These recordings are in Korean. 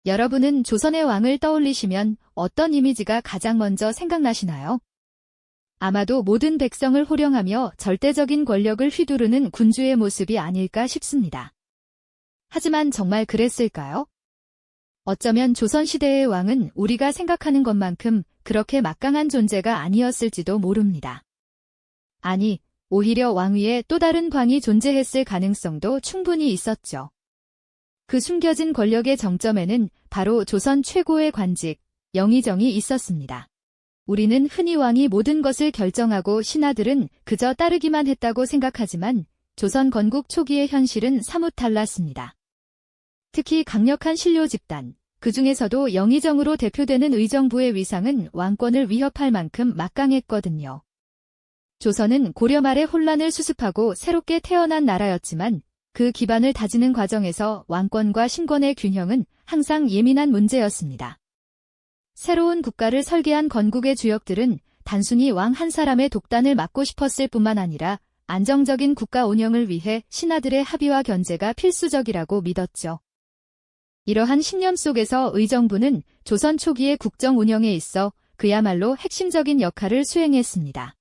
여러분은 조선의 왕을 떠올리시면 어떤 이미지가 가장 먼저 생각나시나요? 아마도 모든 백성을 호령하며 절대적인 권력을 휘두르는 군주의 모습이 아닐까 싶습니다. 하지만 정말 그랬을까요? 어쩌면 조선시대의 왕은 우리가 생각하는 것만큼 그렇게 막강한 존재가 아니었을지도 모릅니다. 아니, 오히려 왕위에 또 다른 광이 존재했을 가능성도 충분히 있었죠. 그 숨겨진 권력의 정점에는 바로 조선 최고의 관직, 영의정이 있었습니다. 우리는 흔히 왕이 모든 것을 결정하고 신하들은 그저 따르기만 했다고 생각하지만 조선 건국 초기의 현실은 사뭇 달랐습니다. 특히 강력한 신료 집단, 그 중에서도 영의정으로 대표되는 의정부의 위상은 왕권을 위협할 만큼 막강했거든요. 조선은 고려 말의 혼란을 수습하고 새롭게 태어난 나라였지만 그 기반을 다지는 과정에서 왕권과 신권의 균형은 항상 예민한 문제였습니다. 새로운 국가를 설계한 건국의 주역들은 단순히 왕 한 사람의 독단을 막고 싶었을 뿐만 아니라 안정적인 국가 운영을 위해 신하들의 합의와 견제가 필수적이라고 믿었죠. 이러한 신념 속에서 의정부는 조선 초기의 국정 운영에 있어 그야말로 핵심적인 역할을 수행했습니다.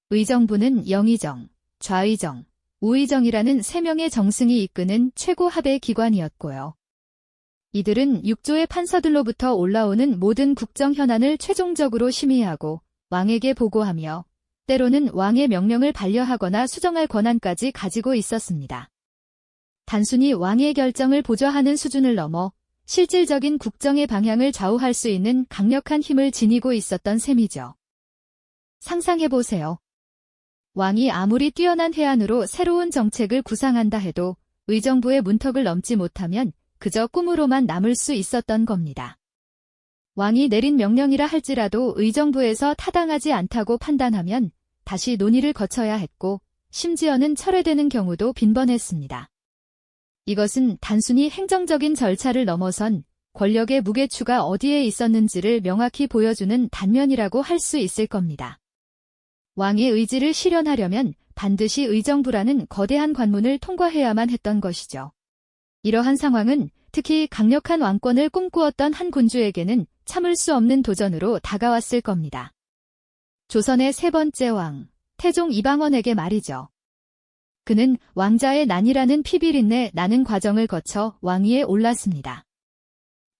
의정부는 영의정, 좌의정, 우의정이라는 3명의 정승이 이끄는 최고 합의 기관이었고요. 이들은 육조의 판서들로부터 올라오는 모든 국정 현안을 최종적으로 심의하고 왕에게 보고하며 때로는 왕의 명령을 반려하거나 수정할 권한까지 가지고 있었습니다. 단순히 왕의 결정을 보좌하는 수준을 넘어 실질적인 국정의 방향을 좌우할 수 있는 강력한 힘을 지니고 있었던 셈이죠. 상상해보세요. 왕이 아무리 뛰어난 해안으로 새로운 정책을 구상한다 해도 의정부의 문턱을 넘지 못하면 그저 꿈으로만 남을 수 있었던 겁니다. 왕이 내린 명령이라 할지라도 의정부에서 타당하지 않다고 판단하면 다시 논의를 거쳐야 했고 심지어는 철회되는 경우도 빈번했습니다. 이것은 단순히 행정적인 절차를 넘어선 권력의 무게추가 어디에 있었는지를 명확히 보여주는 단면이라고 할 수 있을 겁니다. 왕의 의지를 실현하려면 반드시 의정부라는 거대한 관문을 통과해야만 했던 것이죠. 이러한 상황은 특히 강력한 왕권을 꿈꾸었던 한 군주에게는 참을 수 없는 도전으로 다가왔을 겁니다. 조선의 3번째 왕, 태종 이방원에게 말이죠. 그는 왕자의 난이라는 피비린내 나는 과정을 거쳐 왕위에 올랐습니다.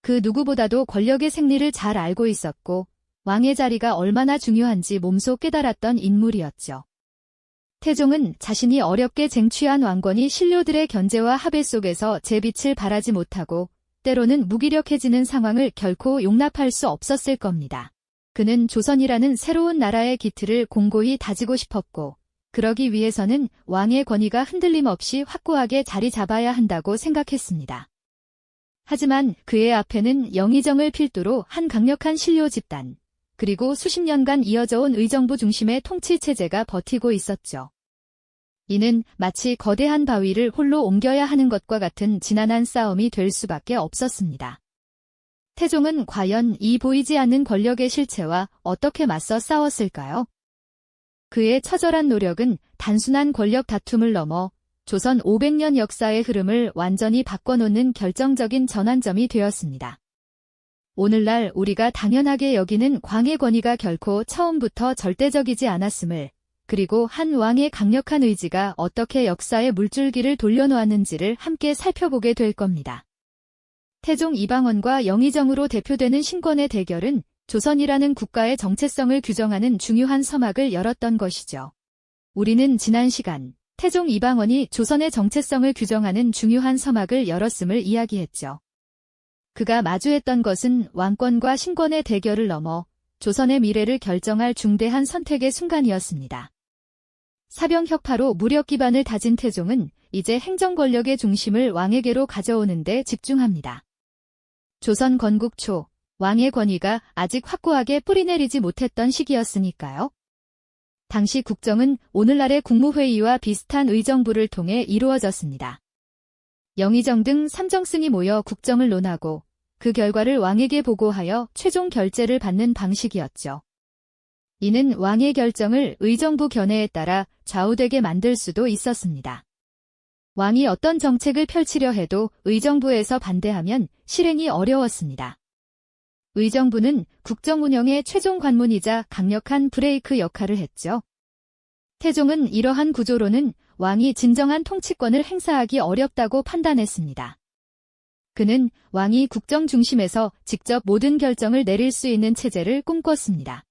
그 누구보다도 권력의 생리를 잘 알고 있었고 왕의 자리가 얼마나 중요한지 몸소 깨달았던 인물이었죠. 태종은 자신이 어렵게 쟁취한 왕권이 신료들의 견제와 합의 속에서 제 빛을 발하지 못하고 때로는 무기력해지는 상황을 결코 용납할 수 없었을 겁니다. 그는 조선이라는 새로운 나라의 기틀을 공고히 다지고 싶었고 그러기 위해서는 왕의 권위가 흔들림 없이 확고하게 자리 잡아야 한다고 생각했습니다. 하지만 그의 앞에는 영의정을 필두로 한 강력한 신료 집단, 그리고 수십 년간 이어져온 의정부 중심의 통치 체제가 버티고 있었죠. 이는 마치 거대한 바위를 홀로 옮겨야 하는 것과 같은 지난한 싸움이 될 수밖에 없었습니다. 태종은 과연 이 보이지 않는 권력의 실체와 어떻게 맞서 싸웠을까요? 그의 처절한 노력은 단순한 권력 다툼을 넘어 조선 500년 역사의 흐름을 완전히 바꿔놓는 결정적인 전환점이 되었습니다. 오늘날 우리가 당연하게 여기는 광의 권위가 결코 처음부터 절대적이지 않았음을, 그리고 한 왕의 강력한 의지가 어떻게 역사의 물줄기를 돌려놓았는지를 함께 살펴보게 될 겁니다. 태종 이방원과 영의정으로 대표되는 신권의 대결은 조선이라는 국가의 정체성을 규정하는 중요한 서막을 열었던 것이죠. 우리는 지난 시간 태종 이방원이 조선의 정체성을 규정하는 중요한 서막을 열었음을 이야기했죠. 그가 마주했던 것은 왕권과 신권의 대결을 넘어 조선의 미래를 결정할 중대한 선택의 순간이었습니다. 사병혁파로 무력 기반을 다진 태종은 이제 행정 권력의 중심을 왕에게로 가져오는 데 집중합니다. 조선 건국 초, 왕의 권위가 아직 확고하게 뿌리내리지 못했던 시기였으니까요. 당시 국정은 오늘날의 국무회의와 비슷한 의정부를 통해 이루어졌습니다. 영의정 등 3정승이 모여 국정을 논하고 그 결과를 왕에게 보고하여 최종 결재를 받는 방식이었죠. 이는 왕의 결정을 의정부 견해에 따라 좌우되게 만들 수도 있었습니다. 왕이 어떤 정책을 펼치려 해도 의정부에서 반대하면 실행이 어려웠습니다. 의정부는 국정 운영의 최종 관문이자 강력한 브레이크 역할을 했죠. 태종은 이러한 구조로는 왕이 진정한 통치권을 행사하기 어렵다고 판단했습니다. 그는 왕이 국정 중심에서 직접 모든 결정을 내릴 수 있는 체제를 꿈꿨습니다.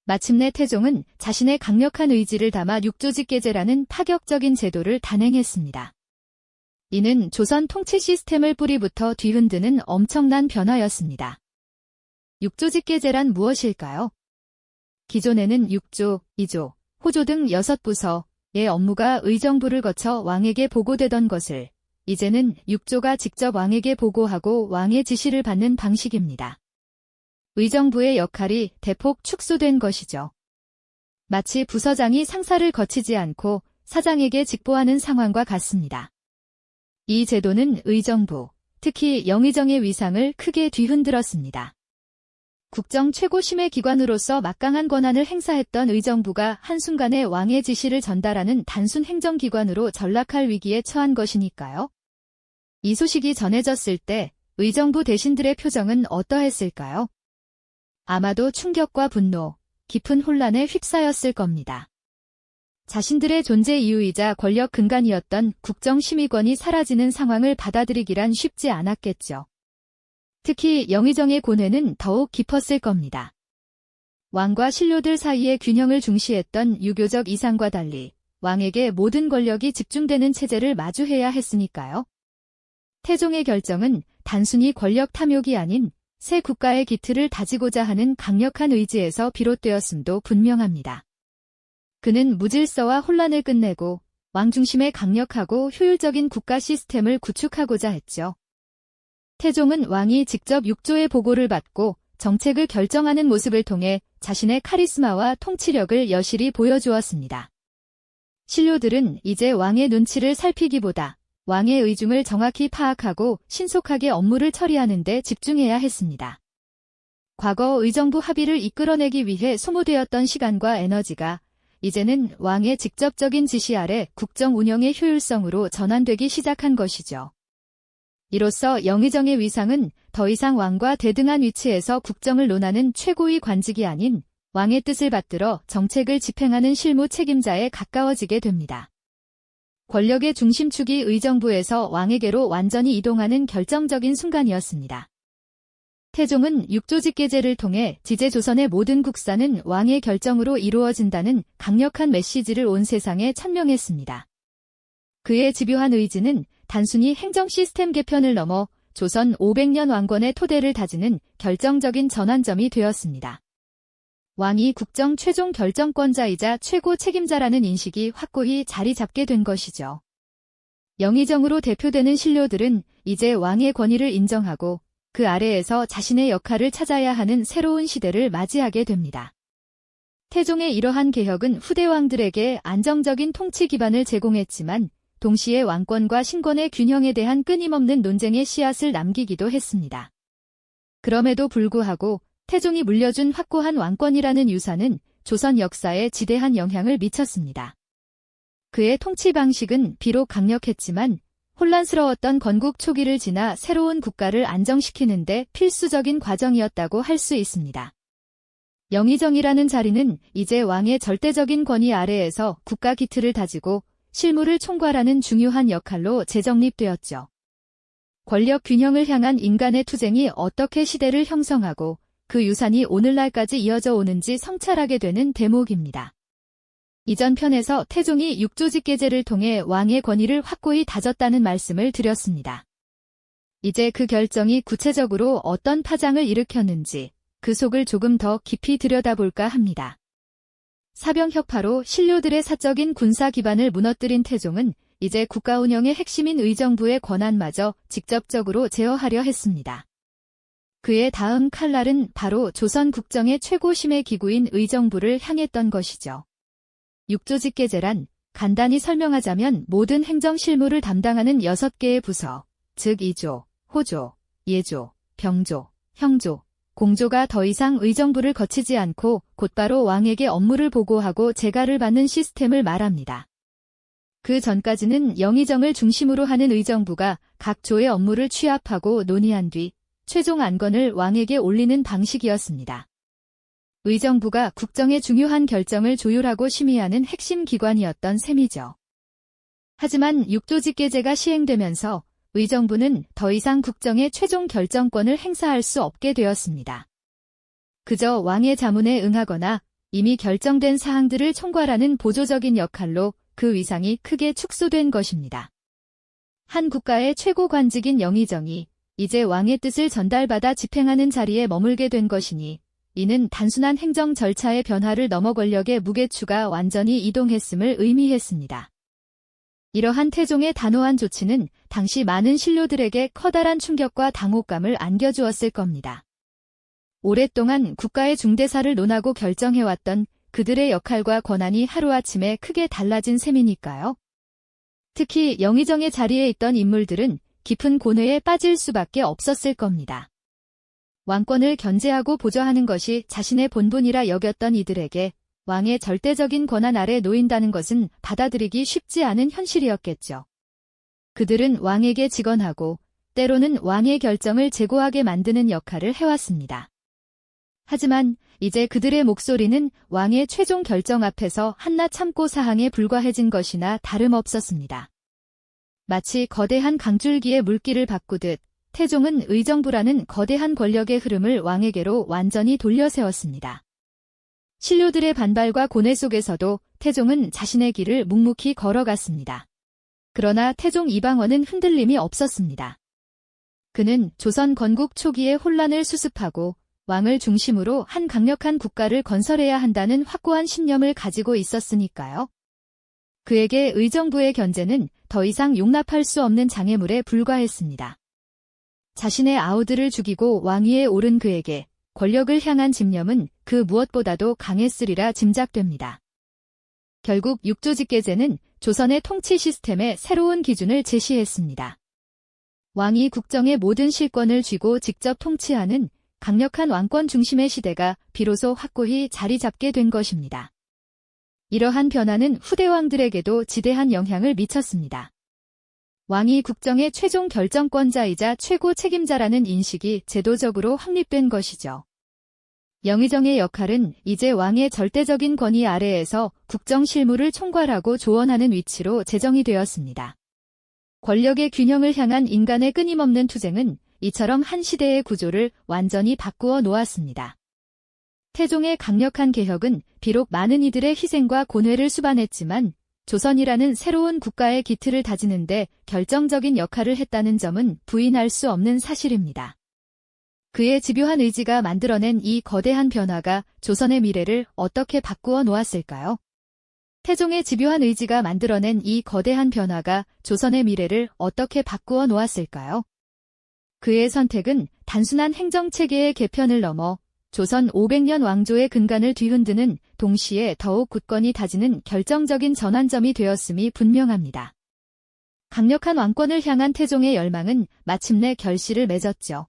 마침내 태종은 자신의 강력한 의지를 담아 육조직계제라는 파격적인 제도를 단행했습니다. 이는 조선 통치 시스템을 뿌리부터 뒤흔드는 엄청난 변화였습니다. 육조직계제란 무엇일까요? 기존에는 6조, 2조, 호조 등 6부서의 업무가 의정부를 거쳐 왕에게 보고되던 것을 이제는 6조가 직접 왕에게 보고하고 왕의 지시를 받는 방식입니다. 의정부의 역할이 대폭 축소된 것이죠. 마치 부서장이 상사를 거치지 않고 사장에게 직보하는 상황과 같습니다. 이 제도는 의정부, 특히 영의정의 위상을 크게 뒤흔들었습니다. 국정 최고심의 기관으로서 막강한 권한을 행사했던 의정부가 한순간에 왕의 지시를 전달하는 단순 행정기관으로 전락할 위기에 처한 것이니까요. 이 소식이 전해졌을 때 의정부 대신들의 표정은 어떠했을까요? 아마도 충격과 분노, 깊은 혼란에 휩싸였을 겁니다. 자신들의 존재 이유이자 권력 근간이었던 국정심의권이 사라지는 상황을 받아들이기란 쉽지 않았겠죠. 특히 영의정의 고뇌는 더욱 깊었을 겁니다. 왕과 신료들 사이의 균형을 중시했던 유교적 이상과 달리 왕에게 모든 권력이 집중되는 체제를 마주해야 했으니까요. 태종의 결정은 단순히 권력 탐욕이 아닌 새 국가의 기틀을 다지고자 하는 강력한 의지에서 비롯되었음도 분명합니다. 그는 무질서와 혼란을 끝내고 왕 중심의 강력하고 효율적인 국가 시스템을 구축하고자 했죠. 태종은 왕이 직접 6조의 보고를 받고 정책을 결정하는 모습을 통해 자신의 카리스마와 통치력을 여실히 보여주었습니다. 신료들은 이제 왕의 눈치를 살피기보다 왕의 의중을 정확히 파악하고 신속하게 업무를 처리하는 데 집중해야 했습니다. 과거 의정부 합의를 이끌어내기 위해 소모되었던 시간과 에너지가 이제는 왕의 직접적인 지시 아래 국정 운영의 효율성으로 전환되기 시작한 것이죠. 이로써 영의정의 위상은 더 이상 왕과 대등한 위치에서 국정을 논하는 최고위 관직이 아닌 왕의 뜻을 받들어 정책을 집행하는 실무 책임자에 가까워지게 됩니다. 권력의 중심축이 의정부에서 왕에게로 완전히 이동하는 결정적인 순간이었습니다. 태종은 육조직계제를 통해 지제조선의 모든 국사는 왕의 결정으로 이루어진다는 강력한 메시지를 온 세상에 천명했습니다. 그의 집요한 의지는 단순히 행정 시스템 개편을 넘어 조선 500년 왕권의 토대를 다지는 결정적인 전환점이 되었습니다. 왕이 국정 최종 결정권자이자 최고 책임자라는 인식이 확고히 자리 잡게 된 것이죠. 영의정으로 대표되는 신료들은 이제 왕의 권위를 인정하고 그 아래에서 자신의 역할을 찾아야 하는 새로운 시대를 맞이하게 됩니다. 태종의 이러한 개혁은 후대 왕들에게 안정적인 통치 기반을 제공했지만 동시에 왕권과 신권의 균형에 대한 끊임없는 논쟁의 씨앗을 남기기도 했습니다. 그럼에도 불구하고 태종이 물려준 확고한 왕권이라는 유산은 조선 역사에 지대한 영향을 미쳤습니다. 그의 통치 방식은 비록 강력했지만 혼란스러웠던 건국 초기를 지나 새로운 국가를 안정시키는 데 필수적인 과정이었다고 할 수 있습니다. 영의정이라는 자리는 이제 왕의 절대적인 권위 아래에서 국가 기틀을 다지고 실무를 총괄하는 중요한 역할로 재정립되었죠. 권력 균형을 향한 인간의 투쟁이 어떻게 시대를 형성하고 그 유산이 오늘날까지 이어져 오는지 성찰하게 되는 대목입니다. 이전 편에서 태종이 육조직계제를 통해 왕의 권위를 확고히 다졌다는 말씀을 드렸습니다. 이제 그 결정이 구체적으로 어떤 파장을 일으켰는지 그 속을 조금 더 깊이 들여다볼까 합니다. 사병혁파로 신료들의 사적인 군사 기반을 무너뜨린 태종은 이제 국가 운영의 핵심인 의정부의 권한마저 직접적으로 제어하려 했습니다. 그의 다음 칼날은 바로 조선 국정의 최고심의 기구인 의정부를 향했던 것이죠. 육조직계제란 간단히 설명하자면 모든 행정 실무를 담당하는 6개의 부서, 즉 2조, 호조, 예조, 병조, 형조, 공조가 더 이상 의정부를 거치지 않고 곧바로 왕에게 업무를 보고하고 재가를 받는 시스템을 말합니다. 그 전까지는 영의정을 중심으로 하는 의정부가 각 조의 업무를 취합하고 논의한 뒤 최종 안건을 왕에게 올리는 방식이었습니다. 의정부가 국정의 중요한 결정을 조율하고 심의하는 핵심 기관이었던 셈이죠. 하지만 6조 직계제가 시행되면서 의정부는 더 이상 국정의 최종 결정권을 행사할 수 없게 되었습니다. 그저 왕의 자문에 응하거나 이미 결정된 사항들을 총괄하는 보조적인 역할로 그 위상이 크게 축소된 것입니다. 한 국가의 최고 관직인 영의정이 이제 왕의 뜻을 전달받아 집행하는 자리에 머물게 된 것이니 이는 단순한 행정 절차의 변화를 넘어 권력의 무게추가 완전히 이동했음을 의미했습니다. 이러한 태종의 단호한 조치는 당시 많은 신료들에게 커다란 충격과 당혹감을 안겨주었을 겁니다. 오랫동안 국가의 중대사를 논하고 결정해왔던 그들의 역할과 권한이 하루아침에 크게 달라진 셈이니까요. 특히 영의정의 자리에 있던 인물들은 깊은 고뇌에 빠질 수밖에 없었을 겁니다. 왕권을 견제하고 보좌하는 것이 자신의 본분이라 여겼던 이들에게 왕의 절대적인 권한 아래 놓인다는 것은 받아들이기 쉽지 않은 현실이었겠죠. 그들은 왕에게 직언하고 때로는 왕의 결정을 제고하게 만드는 역할을 해왔습니다. 하지만 이제 그들의 목소리는 왕의 최종 결정 앞에서 한낱 참고 사항에 불과해진 것이나 다름없었습니다. 마치 거대한 강줄기에 물기를 바꾸듯 태종은 의정부라는 거대한 권력의 흐름을 왕에게로 완전히 돌려세웠습니다. 신료들의 반발과 고뇌 속에서도 태종은 자신의 길을 묵묵히 걸어갔습니다. 그러나 태종 이방원은 흔들림이 없었습니다. 그는 조선 건국 초기의 혼란을 수습하고 왕을 중심으로 한 강력한 국가를 건설해야 한다는 확고한 신념을 가지고 있었으니까요. 그에게 의정부의 견제는 더 이상 용납할 수 없는 장애물에 불과했습니다. 자신의 아우들을 죽이고 왕위에 오른 그에게 권력을 향한 집념은 그 무엇보다도 강했으리라 짐작됩니다. 결국 6조 직계제는 조선의 통치 시스템의 새로운 기준을 제시했습니다. 왕이 국정의 모든 실권을 쥐고 직접 통치하는 강력한 왕권 중심의 시대가 비로소 확고히 자리 잡게 된 것입니다. 이러한 변화는 후대 왕들에게도 지대한 영향을 미쳤습니다. 왕이 국정의 최종 결정권자이자 최고 책임자라는 인식이 제도적으로 확립된 것이죠. 영의정의 역할은 이제 왕의 절대적인 권위 아래에서 국정 실무를 총괄하고 조언하는 위치로 제정이 되었습니다. 권력의 균형을 향한 인간의 끊임없는 투쟁은 이처럼 한 시대의 구조를 완전히 바꾸어 놓았습니다. 태종의 강력한 개혁은 비록 많은 이들의 희생과 고뇌를 수반했지만 조선이라는 새로운 국가의 기틀을 다지는 데 결정적인 역할을 했다는 점은 부인할 수 없는 사실입니다. 그의 집요한 의지가 만들어낸 이 거대한 변화가 조선의 미래를 어떻게 바꾸어 놓았을까요? 태종의 집요한 의지가 만들어낸 이 거대한 변화가 조선의 미래를 어떻게 바꾸어 놓았을까요? 그의 선택은 단순한 행정체계의 개편을 넘어 조선 500년 왕조의 근간을 뒤흔드는 동시에 더욱 굳건히 다지는 결정적인 전환점이 되었음이 분명합니다. 강력한 왕권을 향한 태종의 열망은 마침내 결실을 맺었죠.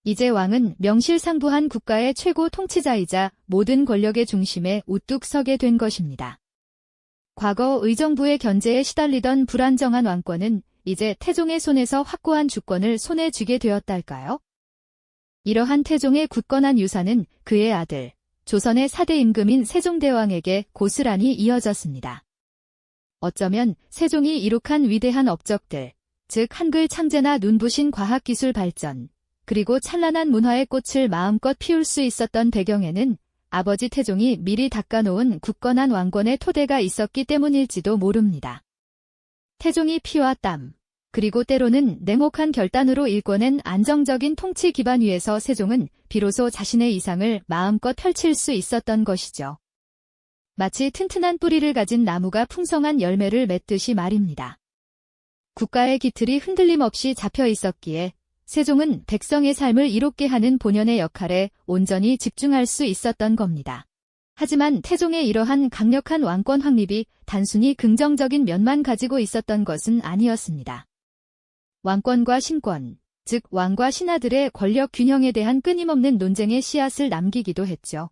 이제 왕은 명실상부한 국가의 최고 통치자이자 모든 권력의 중심에 우뚝 서게 된 것입니다. 과거 의정부의 견제에 시달리던 불안정한 왕권은 이제 태종의 손에서 확고한 주권을 손에 쥐게 되었달까요? 이러한 태종의 굳건한 유산은 그의 아들, 조선의 4대 임금인 세종대왕에게 고스란히 이어졌습니다. 어쩌면 세종이 이룩한 위대한 업적들, 즉 한글 창제나 눈부신 과학기술 발전, 그리고 찬란한 문화의 꽃을 마음껏 피울 수 있었던 배경에는 아버지 태종이 미리 닦아놓은 굳건한 왕권의 토대가 있었기 때문일지도 모릅니다. 태종이 피와 땀, 그리고 때로는 냉혹한 결단으로 일궈낸 안정적인 통치 기반 위에서 세종은 비로소 자신의 이상을 마음껏 펼칠 수 있었던 것이죠. 마치 튼튼한 뿌리를 가진 나무가 풍성한 열매를 맺듯이 말입니다. 국가의 기틀이 흔들림 없이 잡혀 있었기에 세종은 백성의 삶을 이롭게 하는 본연의 역할에 온전히 집중할 수 있었던 겁니다. 하지만 태종의 이러한 강력한 왕권 확립이 단순히 긍정적인 면만 가지고 있었던 것은 아니었습니다. 왕권과 신권, 즉 왕과 신하들의 권력 균형에 대한 끊임없는 논쟁의 씨앗을 남기기도 했죠.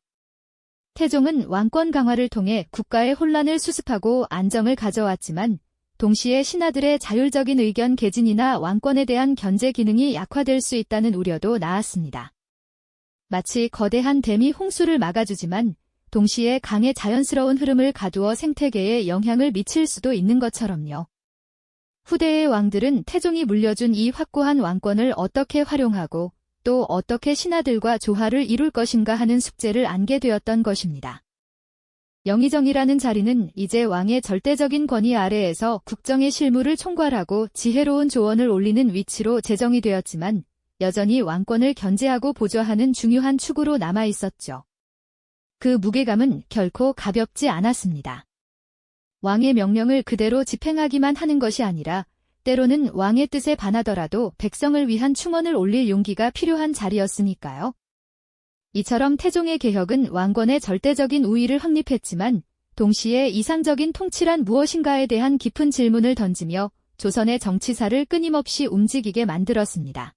태종은 왕권 강화를 통해 국가의 혼란을 수습하고 안정을 가져왔지만 동시에 신하들의 자율적인 의견 개진이나 왕권에 대한 견제 기능이 약화될 수 있다는 우려도 나왔습니다. 마치 거대한 댐이 홍수를 막아주지만 동시에 강의 자연스러운 흐름을 가두어 생태계에 영향을 미칠 수도 있는 것처럼요. 후대의 왕들은 태종이 물려준 이 확고한 왕권을 어떻게 활용하고 또 어떻게 신하들과 조화를 이룰 것인가 하는 숙제를 안게 되었던 것입니다. 영의정이라는 자리는 이제 왕의 절대적인 권위 아래에서 국정의 실무를 총괄하고 지혜로운 조언을 올리는 위치로 제정이 되었지만 여전히 왕권을 견제하고 보좌하는 중요한 축으로 남아 있었죠. 그 무게감은 결코 가볍지 않았습니다. 왕의 명령을 그대로 집행하기만 하는 것이 아니라 때로는 왕의 뜻에 반하더라도 백성을 위한 충언을 올릴 용기가 필요한 자리였으니까요. 이처럼 태종의 개혁은 왕권의 절대적인 우위를 확립했지만 동시에 이상적인 통치란 무엇인가에 대한 깊은 질문을 던지며 조선의 정치사를 끊임없이 움직이게 만들었습니다.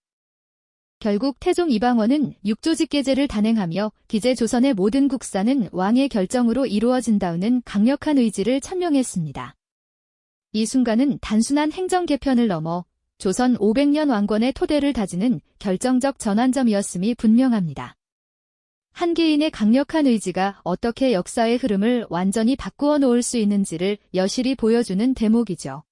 결국 태종 이방원은 육조직계제를 단행하며 기재 조선의 모든 국사는 왕의 결정으로 이루어진다는 강력한 의지를 천명했습니다. 이 순간은 단순한 행정 개편을 넘어 조선 500년 왕권의 토대를 다지는 결정적 전환점이었음이 분명합니다. 한 개인의 강력한 의지가 어떻게 역사의 흐름을 완전히 바꾸어 놓을 수 있는지를 여실히 보여주는 대목이죠.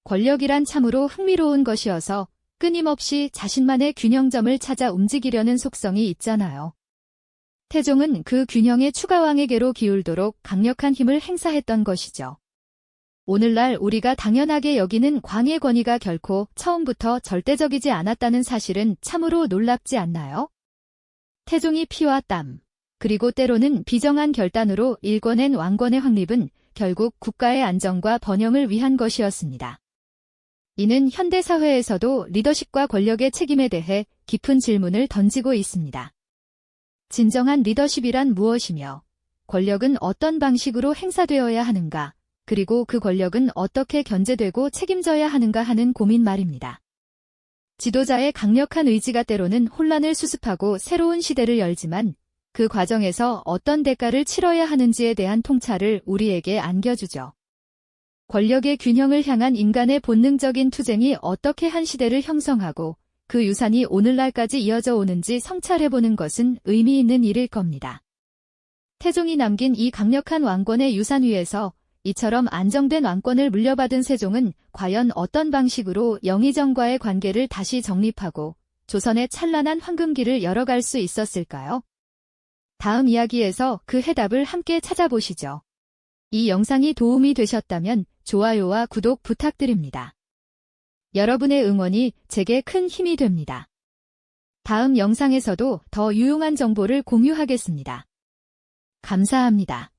권력이란 참으로 흥미로운 것이어서 끊임없이 자신만의 균형점을 찾아 움직이려는 속성이 있잖아요. 태종은 그 균형의 추가왕에게로 기울도록 강력한 힘을 행사했던 것이죠. 오늘날 우리가 당연하게 여기는 광의 권위가 결코 처음부터 절대적이지 않았다는 사실은 참으로 놀랍지 않나요? 태종이 피와 땀, 그리고 때로는 비정한 결단으로 일궈낸 왕권의 확립은 결국 국가의 안정과 번영을 위한 것이었습니다. 이는 현대사회에서도 리더십과 권력의 책임에 대해 깊은 질문을 던지고 있습니다. 진정한 리더십이란 무엇이며, 권력은 어떤 방식으로 행사되어야 하는가, 그리고 그 권력은 어떻게 견제되고 책임져야 하는가 하는 고민 말입니다. 지도자의 강력한 의지가 때로는 혼란을 수습하고 새로운 시대를 열지만 그 과정에서 어떤 대가를 치러야 하는지에 대한 통찰을 우리에게 안겨주죠. 권력의 균형을 향한 인간의 본능적인 투쟁이 어떻게 한 시대를 형성하고 그 유산이 오늘날까지 이어져 오는지 성찰해보는 것은 의미 있는 일일 겁니다. 태종이 남긴 이 강력한 왕권의 유산 위에서 이처럼 안정된 왕권을 물려받은 세종은 과연 어떤 방식으로 영의정과의 관계를 다시 정립하고 조선의 찬란한 황금기를 열어갈 수 있었을까요? 다음 이야기에서 그 해답을 함께 찾아보시죠. 이 영상이 도움이 되셨다면 좋아요와 구독 부탁드립니다. 여러분의 응원이 제게 큰 힘이 됩니다. 다음 영상에서도 더 유용한 정보를 공유하겠습니다. 감사합니다.